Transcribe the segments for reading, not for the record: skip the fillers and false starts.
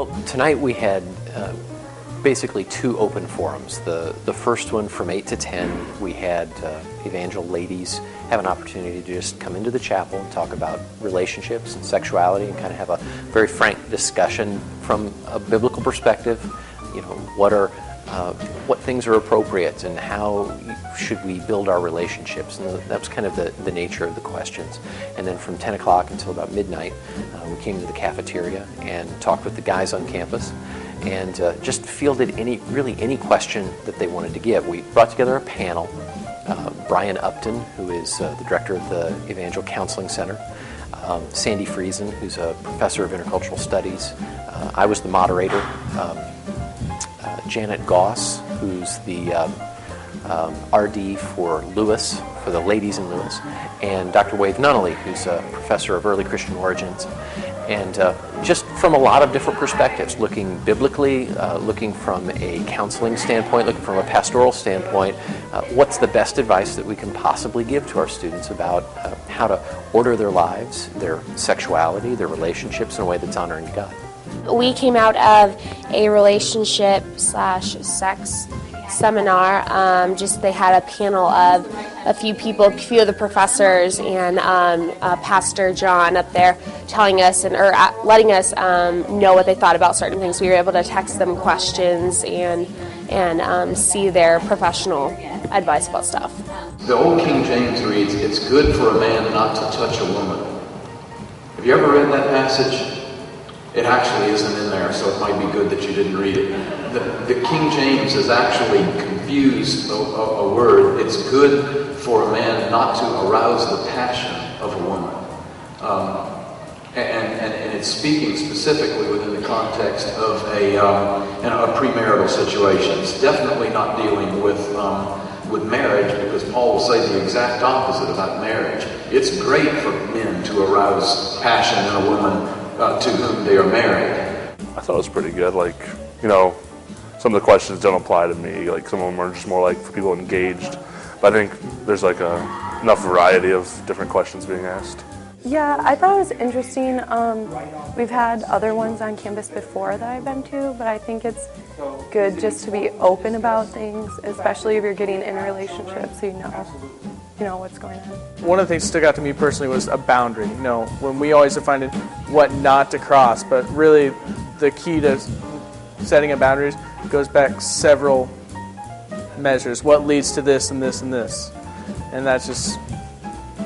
Well, tonight we had basically two open forums. The first one from 8 to 10, we had Evangel ladies have an opportunity to just come into the chapel and talk about relationships and sexuality and kind of have a very frank discussion from a biblical perspective. You know, what things are appropriate and how should we build our relationships, and that was kind of the nature of the questions. And then from 10 o'clock until about midnight, we came to the cafeteria and talked with the guys on campus and just fielded any question that they wanted to give. We brought together a panel. Brian Upton, who is the director of the Evangel Counseling Center, Sandy Friesen, who's a professor of intercultural studies. I was the moderator. Janet Goss, who's the RD for Lewis, for the ladies in Lewis, and Dr. Wade Nunnally, who's a professor of early Christian origins. And just from a lot of different perspectives, looking biblically, looking from a counseling standpoint, looking from a pastoral standpoint, what's the best advice that we can possibly give to our students about how to order their lives, their sexuality, their relationships in a way that's honoring to God. We came out of a relationship/sex seminar. They had a panel of a few people, a few of the professors, and Pastor John up there telling us or letting us know what they thought about certain things. We were able to text them questions and see their professional advice about stuff. The old King James reads, "It's good for a man not to touch a woman." Have you ever read that passage? It actually isn't in there, so it might be good that you didn't read it. The King James has actually confused a word. It's good for a man not to arouse the passion of a woman. And it's speaking specifically within the context of a premarital situation. It's definitely not dealing with marriage, because Paul will say the exact opposite about marriage. It's great for men to arouse passion in a woman to whom they are married. I thought it was pretty good. Some of the questions don't apply to me. Some of them are just more for people engaged. But I think there's enough variety of different questions being asked. Yeah, I thought it was interesting. We've had other ones on campus before that I've been to, but I think it's good just to be open about things, especially if you're getting in a relationship, so you know what's going on. One of the things that stuck out to me personally was a boundary. When we always define it, what not to cross, but really the key to setting a boundaries goes back several measures. What leads to this and this and this? And that just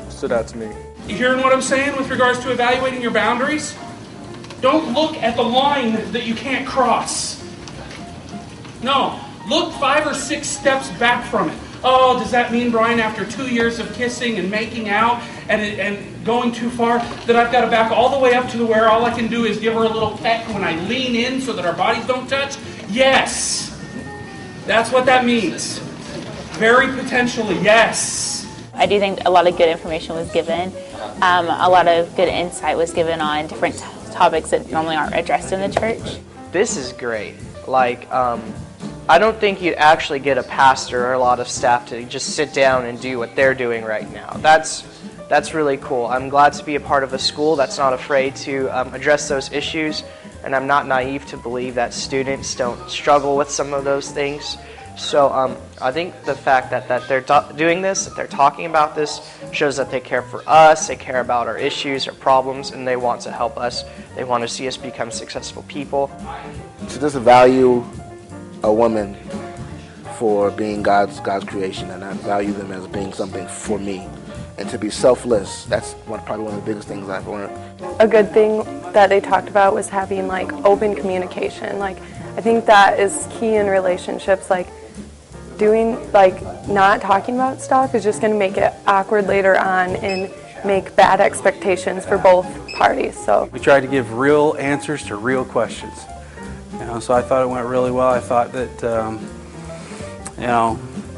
stood out to me. You hearing what I'm saying with regards to evaluating your boundaries? Don't look at the line that you can't cross. No, look 5 or 6 steps back from it. Oh, does that mean, Brian, after 2 years of kissing and making out and going too far, that I've got to back all the way up to where all I can do is give her a little peck when I lean in so that our bodies don't touch? Yes. That's what that means. Very potentially, yes. I do think a lot of good information was given. A lot of good insight was given on different topics that normally aren't addressed in the church. This is great. I don't think you'd actually get a pastor or a lot of staff to just sit down and do what they're doing right now. That's really cool. I'm glad to be a part of a school that's not afraid to address those issues, and I'm not naive to believe that students don't struggle with some of those things. So I think the fact that they're doing this, that they're talking about this, shows that they care for us, they care about our issues, our problems, and they want to help us. They want to see us become successful people. To just value a woman for being God's creation, and I value them as being something for me, and to be selfless. That's probably one of the biggest things I've learned. A good thing that they talked about was having open communication. I think that is key in relationships. Not talking about stuff is just going to make it awkward later on and make bad expectations for both parties. So we tried to give real answers to real questions. So I thought it went really well. I thought that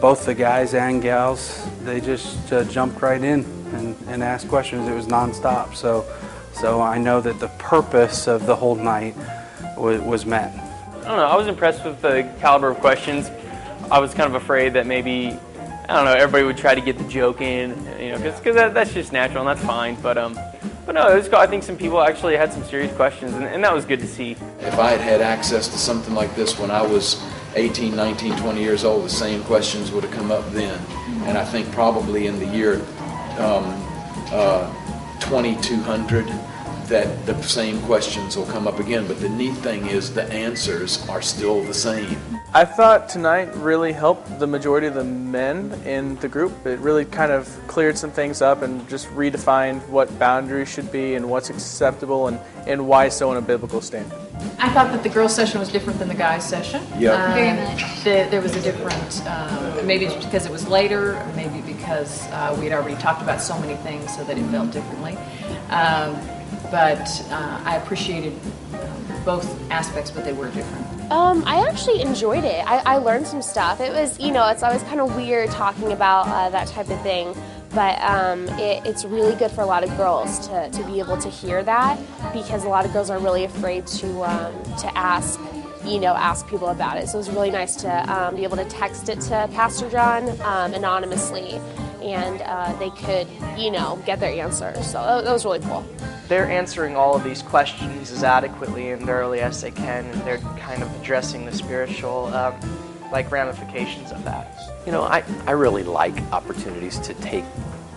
both the guys and gals, they just jumped right in and asked questions. It was nonstop. So I know that the purpose of the whole night was met. I don't know. I was impressed with the caliber of questions. I was kind of afraid that maybe, everybody would try to get the joke in, because that's just natural and that's fine. But But no, it was cool. I think some people actually had some serious questions, and that was good to see. If I had had access to something like this when I was 18, 19, 20 years old, the same questions would have come up then. And I think probably in the year 2200, that the same questions will come up again. But the neat thing is the answers are still the same. I thought tonight really helped the majority of the men in the group. It really kind of cleared some things up and just redefined what boundaries should be and what's acceptable and why so in a biblical standard. I thought that the girls' session was different than the guys' session. Yeah. Very much. There was a different, maybe it's because it was later, or maybe because we had already talked about so many things so that it felt differently. But I appreciated both aspects, but they were different. I actually enjoyed it. I learned some stuff. It was, it's always kind of weird talking about that type of thing, but it's really good for a lot of girls to be able to hear that, because a lot of girls are really afraid to ask, ask people about it. So it was really nice to be able to text it to Pastor John anonymously, and they could, get their answers. So that was really cool. They're answering all of these questions as adequately and thoroughly as they can, and they're kind of addressing the spiritual ramifications of that. I really like opportunities to take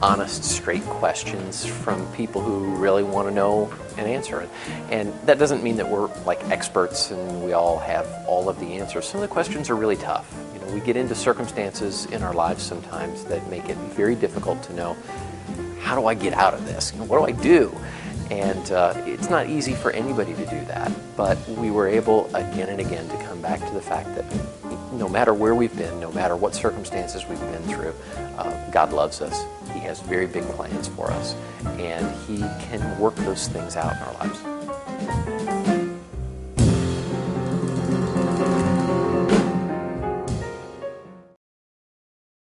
honest, straight questions from people who really want to know and answer it. And that doesn't mean that we're like experts and we all have all of the answers. Some of the questions are really tough. We get into circumstances in our lives sometimes that make it very difficult to know, how do I get out of this? What do I do? And it's not easy for anybody to do that, but we were able again and again to come back to the fact that no matter where we've been, no matter what circumstances we've been through, God loves us. He has very big plans for us, and He can work those things out in our lives.